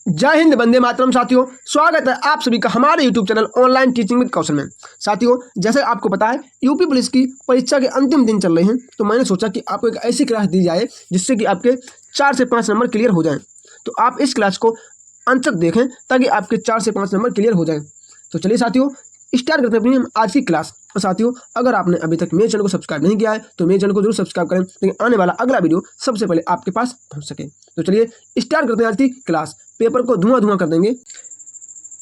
जय हिंद, वंदे मातरम। साथियों, स्वागत है आप सभी का हमारे YouTube channel online teaching with Kaushal में। साथियों, जैसे आपको पता है यूपी पुलिस की परीक्षा के अंतिम दिन चल रहे हैं, तो मैंने सोचा कि आपको एक ऐसी क्लास दी जाए जिससे कि आपके 4 से 5 नंबर क्लियर हो जाएं। तो आप इस क्लास को अंत तक देखें ताकि आपके 4 से 5 नंबर क्लियर हो जाएं। तो चलिए साथियों, स्टार्ट करते हैं अपनी आज की क्लास। और साथियों, अगर आपने अभी तक मेरे चैनल को सब्सक्राइब नहीं किया है तो मेरे चैनल को जरूर सब्सक्राइब करें ताकि आने वाला अगला वीडियो सबसे पहले आपके पास पहुंच सके। तो चलिए स्टार्ट करते हैं आज की क्लास। पेपर को धुआं धुआं कर देंगे।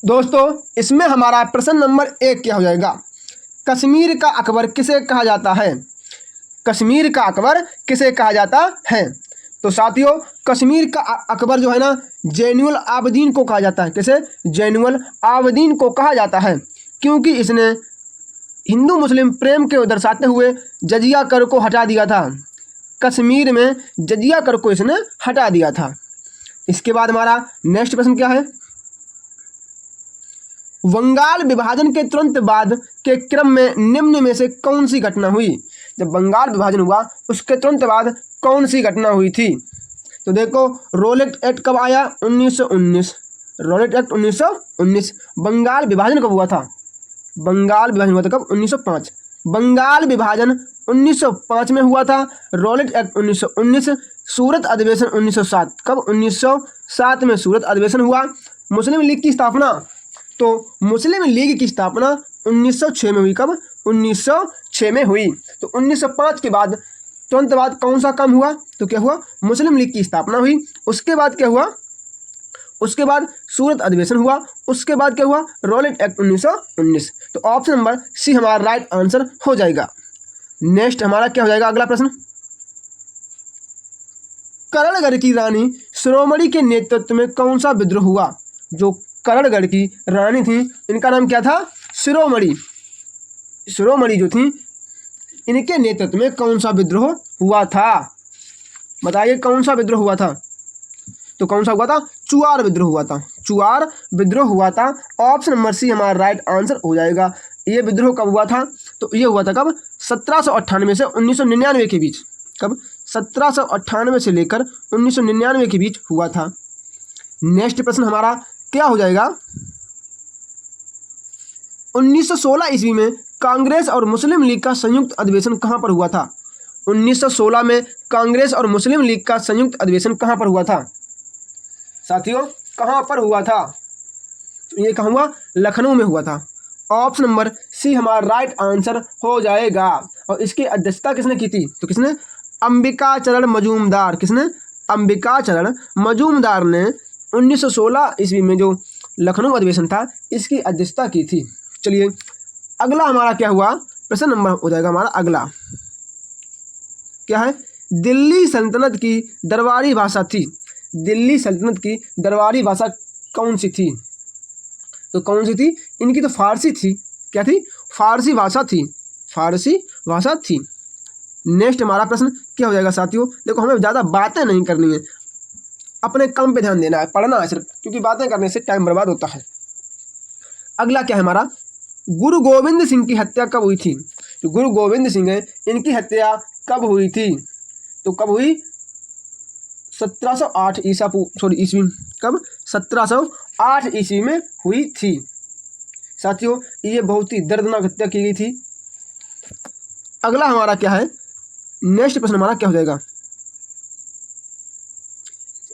दोस्तों, इसमें हमारा प्रश्न नंबर 1 क्या हो जाएगा? कश्मीर का अकबर किसे कहा जाता है? कश्मीर का अकबर किसे कहा जाता है? तो साथियों, कश्मीर का अकबर जो है ना, जैनुल आबदीन को कहा जाता है। किसे? जैनुल आबदीन को कहा जाता है, क्योंकि इसने हिंदू मुस्लिम प्रेम को दर्शाते हुए जजिया कर को हटा दिया था। कश्मीर में जजिया कर को इसने हटा दिया था। इसके बाद हमारा नेक्स्ट प्रश्न क्या है? बंगाल विभाजन के तुरंत बाद के क्रम में निम्न में से कौन सी घटना हुई? जब बंगाल विभाजन हुआ उसके तुरंत बाद कौन सी घटना हुई थी? तो देखो, रॉलेट एक्ट कब आया? 1919। Rowlatt act 1919। बंगाल विभाजन कब हुआ था? बंगाल विभाजन हुआ था कब? 1905। बंगाल विभाजन 1905 में हुआ था। Rowlatt act 1919। सूरत अधिवेशन 1907। कब? 1907 में सूरत अधिवेशन हुआ। मुस्लिम लीग की स्थापना, तो मुस्लिम लीग की स्थापना 1906 में हुई। कब? 1906 में हुई। तो 1905 के बाद तुरंत बाद कौन सा काम हुआ? तो क्या हुआ? मुस्लिम लीग की स्थापना हुई। उसके बाद क्या हुआ? उसके बाद सूरत अधिवेशन हुआ। उसके बाद क्या हुआ? Rowlatt act 1919। तो ऑप्शन नंबर सी हमारा राइट आंसर हो जाएगा। नेक्स्ट हमारा क्या हो जाएगा? अगला प्रश्न, करणगढ़ की रानी शिरोमणि के नेतृत्व में कौन सा विद्रोह हुआ? जो करणगढ़ की रानी थी, इनका नाम क्या था? शिरोमणि। शिरोमणि जो थी, इनके नेतृत्व में कौन सा विद्रोह हुआ था? बताइए, कौन सा विद्रोह हुआ था? तो कौन सा हुआ था? चुआर विद्रोह हुआ था। चुआर विद्रोह हुआ था। ऑप्शन नंबर सी हमारा राइट आंसर हो जाएगा। ये विद्रोह कब हुआ था? तो ये हुआ था कब? 1798 से 1999 के बीच। कब? 1798 से लेकर 1999 के बीच हुआ था। नेक्स्ट प्रश्न हमारा क्या हो जाएगा? 1916 ईस्वी में कांग्रेस और मुस्लिम लीग का संयुक्त अधिवेशन कहाँ पर हुआ था? 1916 में कांग्रेस और मुस्लिम लीग का संयुक्त अधिवेशन कहाँ पर हुआ था? साथियों, कहाँ पर हुआ था? ये कहाँ हुआ? लखनऊ में हुआ था। ऑप्शन नंबर सी हमारा राइट आंसर हो जाएगा। और इसकी अध्यक्षता किसने की थी? तो किसने? अंबिकाचरण मजूमदार। किसने? अंबिकाचरण मजूमदार ने 1916 ईस्वी में जो लखनऊ अधिवेशन था, इसकी अध्यक्षता की थी। चलिए, अगला हमारा क्या हुआ? प्रश्न नंबर हो जाएगा हमारा अगला, क्या है? दिल्ली सल्तनत की दरबारी भाषा थी। दिल्ली सल्तनत की दरबारी भाषा कौन सी थी? तो कौन सी थी? इनकी तो फारसी थी। क्या थी? फारसी भाषा थी। फारसी भाषा थी। नेक्स्ट हमारा प्रश्न क्या हो जाएगा? साथियों देखो, हमें ज़्यादा बातें नहीं करनी है, अपने काम पे ध्यान देना है, पढ़ना है सिर्फ, क्योंकि बातें करने से टाइम बर्बाद होता है। अगला क्या है हमारा? गुरु गोविंद सिंह की हत्या कब हुई थी? तो गुरु गोविंद सिंह है, इनकी हत्या कब हुई थी? तो कब हुई? 1708 ईस्वी। कब? 1708 ईस्वी में हुई थी। साथियों, ये बहुत ही दर्दनाक हत्या की गई थी। अगला हमारा क्या है? नेक्स्ट प्रश्न हमारा क्या हो जाएगा?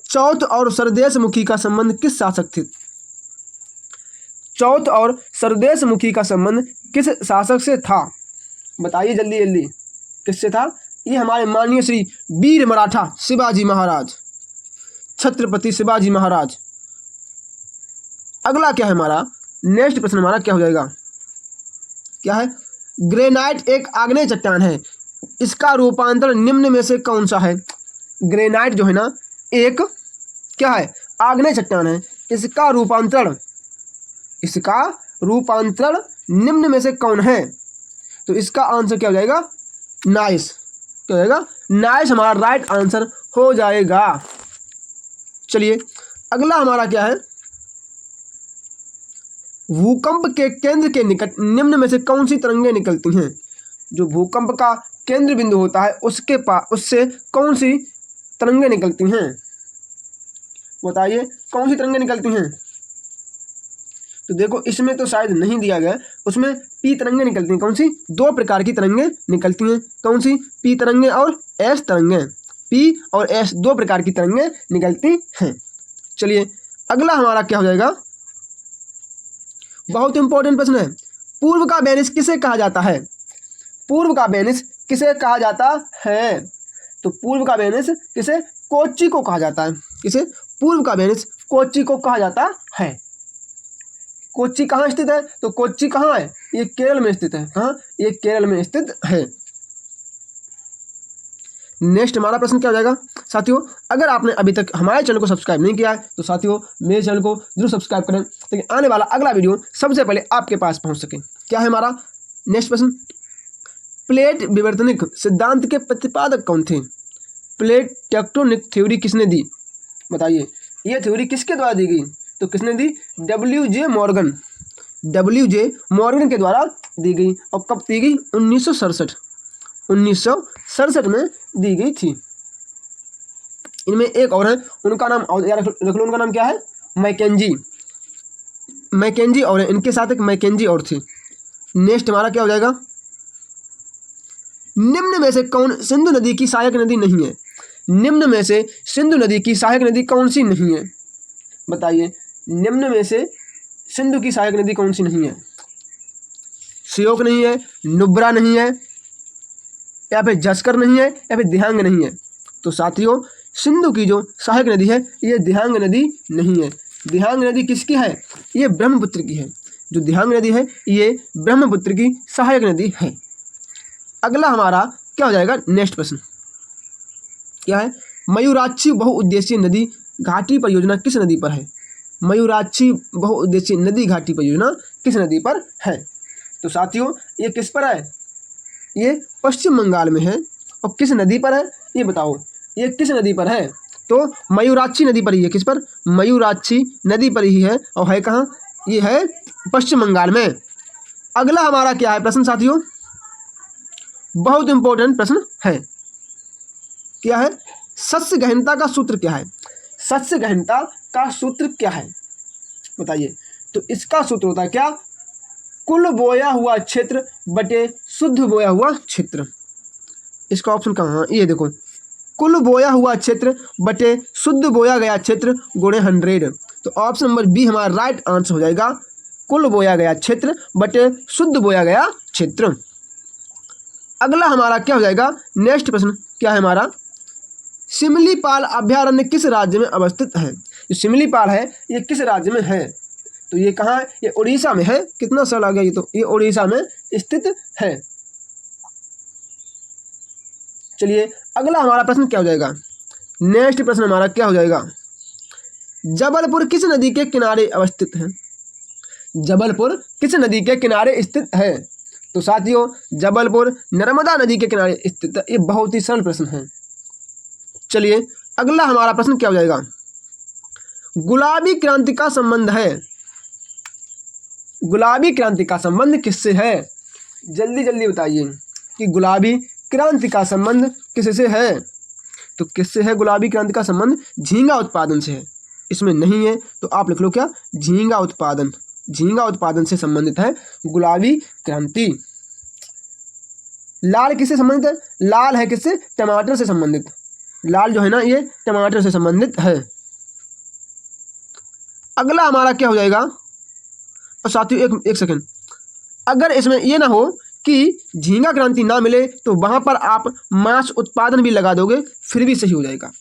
चौथ और सरदेश मुखी का संबंध किस शासक थे? चौथ और सरदेश मुखी का संबंध किस शासक से था? बताइए जल्दी जल्दी, किससे था? ये हमारे माननीय श्री वीर मराठा शिवाजी महाराज, छत्रपति शिवाजी महाराज। अगला क्या है हमारा? नेक्स्ट प्रश्न हमारा क्या हो जाएगा? क्या है? ग्रेनाइट एक आग्नेय चट्टान है, इसका रूपांतरण निम्न में से कौन सा है? ग्रेनाइट जो है ना, एक क्या है? आग्नेय चट्टान है। इसका रूपांतरण निम्न में से कौन है? तो इसका आंसर क्या हो जाएगा? नाइस। क्या हो जाएगा? नाइस हमारा राइट आंसर हो जाएगा। चलिए, अगला हमारा क्या है? भूकंप के केंद्र के निकट निम्न में से कौन सी तरंगें निकलती हैं? जो भूकंप का केंद्र बिंदु होता है उसके पास, उससे कौन सी तरंगें निकलती हैं? बताइए कौन सी तरंगें निकलती हैं? तो देखो इसमें तो शायद नहीं दिया गया, उसमें पी तरंगें निकलती हैं। कौन सी? 2 प्रकार की तरंगें निकलती हैं। कौन सी? पी तरंगें और एस तरंगें। पी और एस 2 प्रकार की तरंगें निकलती हैं। चलिए अगला हमारा क्या हो जाएगा, बहुत इंपॉर्टेंट प्रश्न है। पूर्व का वेनिस किसे कहा जाता है? पूर्व का वेनिस किसे कहा जाता है? तो पूर्व का वेनिस किसे? कोच्चि को कहा जाता है। किसे? पूर्व का वेनिस कोच्चि को कहा जाता है। कोच्चि कहाँ स्थित है? तो कोच्चि कहाँ है? ये केरल में स्थित है। कहाँ? ये केरल में स्थित है। नेक्स्ट हमारा प्रश्न क्या हो जाएगा साथियों, अगर आपने अभी तक हमारे चैनल को सब्सक्राइब नहीं किया है तो साथियों मेरे चैनल को जरूर सब्सक्राइब करें ताकि आने वाला अगला वीडियो सबसे पहले आपके पास पहुंच सके। क्या है हमारा नेक्स्ट प्रश्न, प्लेट विवर्तनिक सिद्धांत के प्रतिपादक कौन थे? प्लेट टेक्टोनिक थ्योरी किसने दी? बताइए ये थ्योरी किसके द्वारा दी गई? तो किसने दी? WJ Morgan. WJ मॉर्गन के द्वारा दी गई। और कब दी गई? 1967 में दी गई थी। इनमें एक और है, उनका नाम याद रख लो, उनका नाम क्या है? मैकेंजी और है, इनके साथ एक मैकेंजी और थी। नेक्स्ट हमारा क्या हो जाएगा, निम्न में से कौन सिंधु नदी की सहायक नदी नहीं है? निम्न में से सिंधु नदी की सहायक नदी कौन सी नहीं है? बताइए निम्न में से सिंधु की सहायक नदी कौन सी नहीं है? श्योक नहीं है, नुब्रा नहीं है, या फिर जस्कर नहीं है, या फिर दिहांग नहीं है। तो साथियों सिंधु की जो सहायक नदी है ये दिहांग नदी नहीं है। दिहांग नदी किसकी है? ये ब्रह्मपुत्र की है। जो दिहांग नदी है ये ब्रह्मपुत्र की सहायक नदी है। अगला हमारा क्या हो जाएगा नेक्स्ट प्रश्न, क्या है? मयूराक्षी बहुउद्देशीय नदी घाटी परियोजना किस नदी पर है? मयूराक्षी बहुउद्देशीय नदी घाटी परियोजना किस नदी पर है? तो साथियों ये किस पर है? ये पश्चिम बंगाल में है। और किस नदी पर है ये बताओ, ये किस नदी पर है? तो मयूराक्षी नदी पर ही है। किस पर? मयूराक्षी नदी पर ही है। और है कहाँ? ये है पश्चिम बंगाल में। अगला हमारा क्या है प्रश्न साथियों, बहुत इंपॉर्टेंट प्रश्न है। क्या है? सस्य गहनता का सूत्र क्या है? सस्य गहनता का सूत्र क्या है बताइए। तो इसका सूत्र होता है क्या? कुल बोया हुआ क्षेत्र बटे शुद्ध बोया हुआ क्षेत्र। इसका ऑप्शन कहाँ? ये देखो, कुल बोया हुआ क्षेत्र बटे शुद्ध बोया गया क्षेत्र गुणे 100। तो ऑप्शन नंबर बी हमारा राइट आंसर हो जाएगा, कुल बोया गया क्षेत्र बटे शुद्ध बोया गया क्षेत्र। अगला हमारा क्या हो जाएगा नेक्स्ट प्रश्न, क्या है हमारा? सिमलीपाल अभ्यारण्य किस राज्य में अवस्थित है? जो सिमलीपाल है ये किस राज्य में है? तो ये कहाँ है? ये उड़ीसा में है। कितना सरल आ गया ये, तो ये उड़ीसा में स्थित है। चलिए अगला हमारा प्रश्न क्या हो जाएगा नेक्स्ट प्रश्न हमारा क्या हो जाएगा, जबलपुर किस नदी के किनारे अवस्थित है? जबलपुर किस नदी के किनारे स्थित है? तो साथियों जबलपुर नर्मदा नदी के किनारे स्थित है। ये बहुत ही सरल प्रश्न है। चलिए अगला हमारा प्रश्न क्या हो जाएगा, गुलाबी क्रांति का संबंध है, गुलाबी क्रांति का संबंध किससे है? जल्दी जल्दी बताइए कि गुलाबी क्रांति का संबंध किससे है? तो किससे है गुलाबी क्रांति का संबंध? झींगा उत्पादन से है। इसमें नहीं है तो आप लिख लो क्या? झींगा उत्पादन। झींगा उत्पादन से संबंधित है गुलाबी क्रांति। लाल किससे संबंधित है? लाल है किससे? टमाटर से संबंधित। लाल जो है ना ये टमाटर से संबंधित है। अगला हमारा क्या हो जाएगा, और साथियों एक सेकंड, अगर इसमें ये ना हो कि झींगा क्रांति ना मिले तो वहां पर आप मांस उत्पादन भी लगा दोगे फिर भी सही हो जाएगा।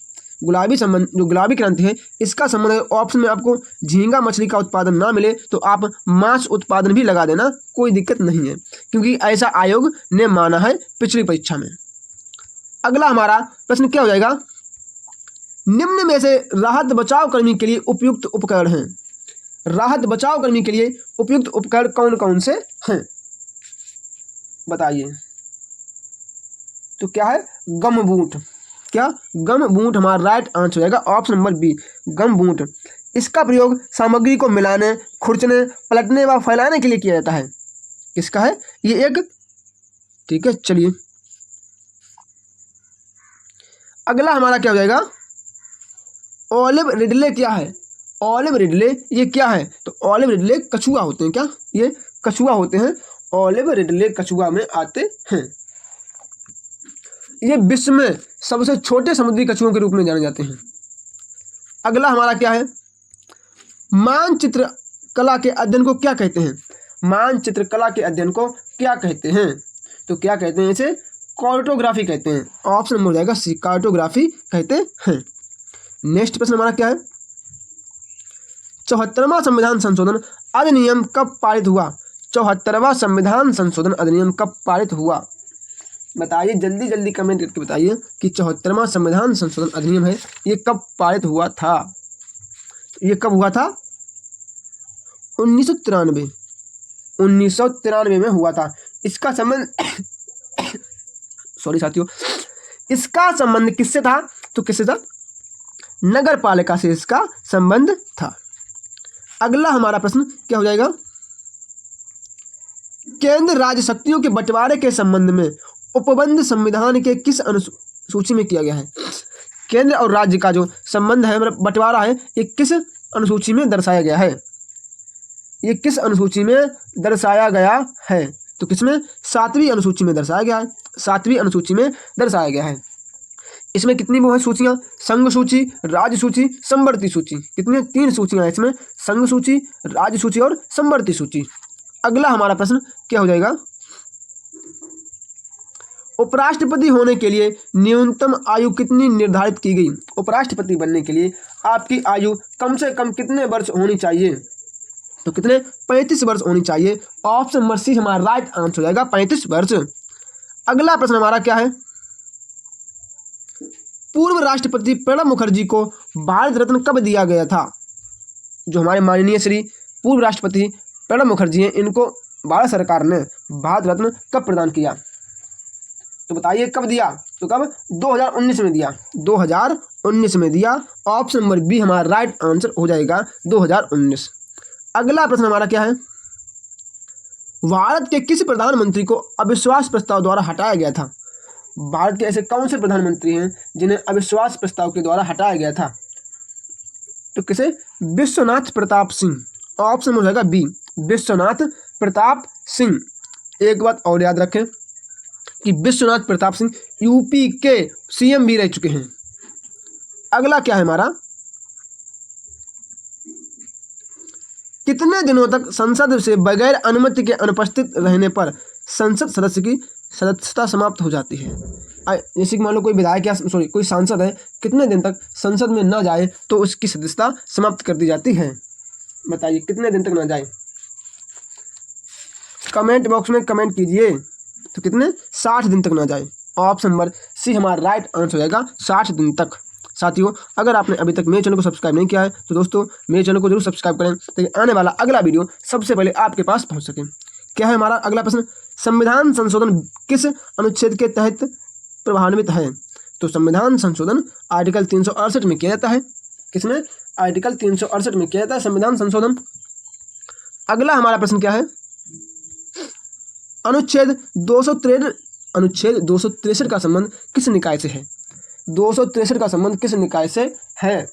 गुलाबी संबंध जो गुलाबी क्रांति है इसका संबंध ऑप्शन में आपको झींगा मछली का उत्पादन ना मिले तो आप मांस उत्पादन भी लगा देना, कोई दिक्कत नहीं है, क्योंकि ऐसा आयोग ने माना है पिछली परीक्षा में। अगला हमारा प्रश्न क्या हो जाएगा, निम्न में से राहत बचाव कर्मी के लिए उपयुक्त उपकरण हैं? राहत बचाव कर्मी के लिए उपयुक्त उपकरण कौन कौन से हैं बताइए। तो क्या है? गम बूट। क्या? गम बूट हमारा राइट आंसर हो जाएगा, ऑप्शन नंबर बी गम बूट। इसका प्रयोग सामग्री को मिलाने, खुरचने, पलटने व फैलाने के लिए किया जाता है। किसका है ये? एक ठीक है। चलिए अगला हमारा क्या हो जाएगा, ऑलिव रिडले क्या है? ऑलिव रिडले ये क्या है? तो ऑलिव रिडले कछुआ होते हैं। क्या ये कछुआ होते हैं? ऑलिव रिडले कछुआ में आते हैं। ये विश्व में सबसे छोटे समुद्री कछुओं के रूप में जाने जाते हैं। अगला हमारा क्या है? मानचित्र कला के अध्ययन को क्या कहते हैं? मानचित्र कला के अध्ययन को क्या कहते हैं? तो क्या कहते हैं? इसे कार्टोग्राफी कहते हैं। ऑप्शन नंबर हो जाएगा सी, कार्टोग्राफी कहते हैं। नेक्स्ट प्रश्न हमारा क्या है? 74वां संविधान संशोधन अधिनियम कब पारित हुआ? 74वां संविधान संशोधन अधिनियम कब पारित हुआ? बताइए, जल्दी जल्दी कमेंट करके बताइए कि 74वां संविधान संशोधन अधिनियम है ये कब पारित हुआ था? ये कब हुआ था? 1993 में हुआ था। इसका संबंध सॉरी साथियों, इसका संबंध किससे था? तो किससे था? नगर पालिका से इसका संबंध था। अगला हमारा प्रश्न क्या हो जाएगा? केंद्र राज्य शक्तियों के बंटवारे के संबंध में उपबंध संविधान के किस अनुसूची में किया गया है? केंद्र और राज्य का जो संबंध है, मतलब बंटवारा है, ये किस अनुसूची में दर्शाया गया है? ये किस अनुसूची में दर्शाया गया है? तो किसमें? 7वीं अनुसूची में दर्शाया गया है। 7वीं अनुसूची में दर्शाया गया है। इसमें कितनी वो है सूचियां? संघ सूची, राज्य सूची, समवर्ती सूची। कितने? 3 सूचियां हैं इसमें, संघ सूची, राज्य सूची और समवर्ती सूची। अगला हमारा प्रश्न क्या हो जाएगा? उपराष्ट्रपति होने के लिए न्यूनतम आयु कितनी निर्धारित की गई? उपराष्ट्रपति बनने के लिए आपकी आयु कम से कम कितने वर्ष होनी चाहिए? तो कितने? 35 वर्ष होनी चाहिए। ऑप्शन नंबर सी हमारा राइट आंसर हो जाएगा, 35 वर्ष। अगला प्रश्न हमारा क्या है? पूर्व राष्ट्रपति प्रणब मुखर्जी को भारत रत्न कब दिया गया था? जो हमारे माननीय श्री पूर्व राष्ट्रपति प्रणब मुखर्जी हैं, इनको भारत सरकार ने भारत रत्न कब प्रदान किया? तो बताइए कब दिया? तो कब? 2019 में दिया। 2019 में दिया। ऑप्शन नंबर बी हमारा राइट आंसर हो जाएगा, 2019। अगला प्रश्न हमारा क्या है? भारत के किस प्रधानमंत्री को अविश्वास प्रस्ताव द्वारा हटाया गया था? भारत के ऐसे कौन से प्रधानमंत्री हैं जिन्हें अविश्वास प्रस्ताव के द्वारा हटाया गया था? तो किसे? विश्वनाथ प्रताप सिंह। ऑप्शन हो जाएगा बी, विश्वनाथ प्रताप सिंह। एक बात और याद रखें कि विश्वनाथ प्रताप सिंह यूपी के सीएम भी रह चुके हैं। अगला क्या है हमारा? कितने दिनों तक संसद से बगैर अनुमति के अनुपस्थित रहने पर संसद सदस्य की सदस्यता समाप्त हो जाती है? जैसे कि मान लो कोई विधायक या कोई सांसद है, कितने दिन तक संसद में ना जाए तो उसकी सदस्यता समाप्त कर दी जाती है? बताइए कितने दिन तक ना जाए? कमेंट बॉक्स में कमेंट कीजिए। तो कितने? 60 दिन तक ना जाए। ऑप्शन नंबर सी हमारा राइट आंसर हो जाएगा, 60 दिन तक। साथियों, अगर आपने अभी तक मेरे चैनल को सब्सक्राइब नहीं किया है तो दोस्तों मेरे चैनल को जरूर सब्सक्राइब करें ताकि आने वाला अगला वीडियो सबसे पहले आपके पास पहुंच सके। क्या है हमारा अगला प्रश्न? संविधान संशोधन किस अनुच्छेद के तहत प्रभान्वित है? तो संविधान संशोधन आर्टिकल 368 में किया जाता है। किसमें? आर्टिकल 368 में किया जाता है संविधान संशोधन। अगला हमारा प्रश्न क्या है? अनुच्छेद 263 का संबंध किस निकाय से है? 263 का संबंध किस निकाय से है?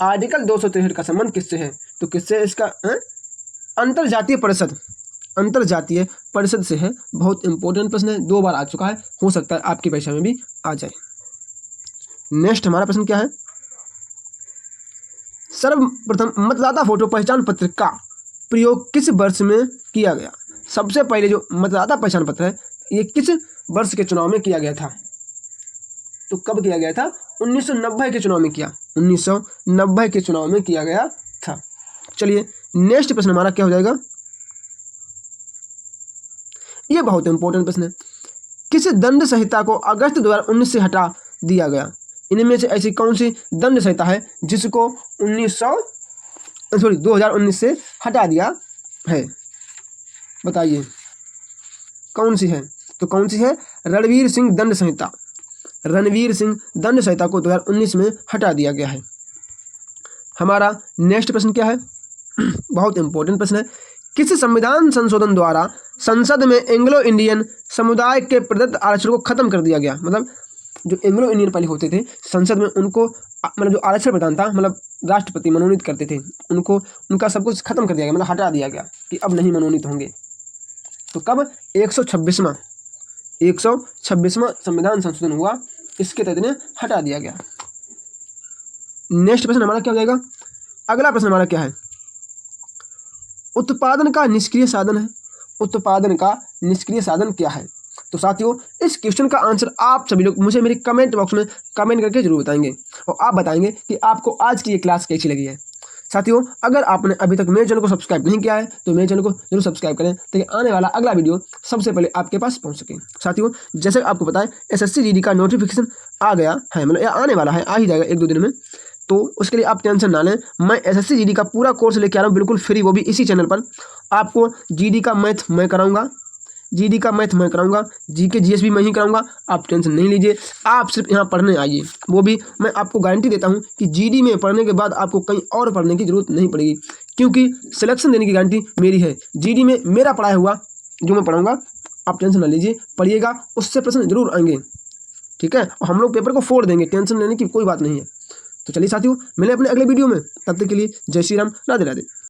आर्टिकल 263 का संबंध किससे है? तो किससे? इसका अंतरजातीय परिषद, अंतरजातीय परिषद से है। बहुत इंपॉर्टेंट प्रश्न है, 2 बार आ चुका है, हो सकता है आपकी परीक्षा में भी आ जाए। नेक्स्ट हमारा प्रश्न क्या है? सर्वप्रथम मतदाता फोटो पहचान पत्र का प्रयोग किस वर्ष में किया गया? सबसे पहले जो मतदाता पहचान पत्र है ये किस वर्ष के चुनाव में किया गया था? तो कब किया गया था? 1990 के चुनाव में किया, 1990 के चुनाव में किया गया था। चलिए नेक्स्ट प्रश्न हमारा क्या हो जाएगा? ये बहुत इंपॉर्टेंट प्रश्न है। किस दंड संहिता को अगस्त 2019 से हटा दिया गया? इनमें से ऐसी कौन सी दंड संहिता है जिसको 2019 से हटा दिया है? बताइए कौन सी है? तो कौन सी है? रणवीर सिंह दंड संहिता। रणवीर सिंह दंड संहिता को 2019 में हटा दिया गया है। हमारा नेक्स्ट प्रश्न क्या है? बहुत इंपॉर्टेंट प्रश्न है। किस संविधान संशोधन द्वारा संसद में एंग्लो इंडियन समुदाय के प्रदत्त आरक्षण को खत्म कर दिया गया? मतलब जो एंग्लो इंडियन पहले होते थे संसद में, उनको मतलब जो आरक्षण प्रदान था, मतलब राष्ट्रपति मनोनीत करते थे, उनको उनका सब कुछ खत्म कर दिया गया, मतलब हटा दिया गया कि अब नहीं मनोनीत होंगे। तो कब 126वां संविधान संशोधन हुआ, इसके तहत इन्हें हटा दिया गया। नेक्स्ट प्रश्न हमारा क्या हो जाएगा? अगला प्रश्न हमारा क्या है? उत्पादन का निष्क्रिय साधन है। उत्पादन का निष्क्रिय साधन क्या है? तो साथियों, इस क्वेश्चन का आंसर आप सभी लोग मुझे मेरे कमेंट बॉक्स में कमेंट करके जरूर बताएंगे और आप बताएंगे कि आपको आज की ये क्लास कैसी लगी है। साथियों, अगर आपने अभी तक मेरे चैनल को सब्सक्राइब नहीं किया है तो मेरे चैनल को जरूर सब्सक्राइब करें ताकि आने वाला अगला वीडियो सबसे पहले आपके पास पहुंच सके। साथियों, जैसे आपको पता है एसएससी जीडी का नोटिफिकेशन आ गया है, मतलब आने वाला है, आ ही जाएगा 1-2 दिन में। तो उसके लिए आप टेंशन ना लें, मैं एसएससी जीडी का पूरा कोर्स लेके आ रहा हूँ बिल्कुल फ्री, वो भी इसी चैनल पर। आपको जीडी का मैथ मैं कराऊंगा, जीके जीएस भी मैं ही कराऊंगा, आप टेंशन नहीं लीजिए। आप सिर्फ यहाँ पढ़ने आइए, वो भी मैं आपको गारंटी देता हूँ कि जीडी में पढ़ने के बाद आपको कहीं और पढ़ने की जरूरत नहीं पड़ेगी, क्योंकि सिलेक्शन देने की गारंटी मेरी है। जीडी में मेरा पढ़ाया हुआ जो मैं पढ़ाऊँगा, आप टेंशन ना लीजिए, पढ़िएगा, उससे प्रश्न जरूर आएंगे, ठीक है। और हम लोग पेपर को फोड़ देंगे, टेंशन लेने की कोई बात नहीं है। तो चलिए साथियों, मिले अपने अगले वीडियो में, तब तक के लिए जय श्री राम, राधे राधे।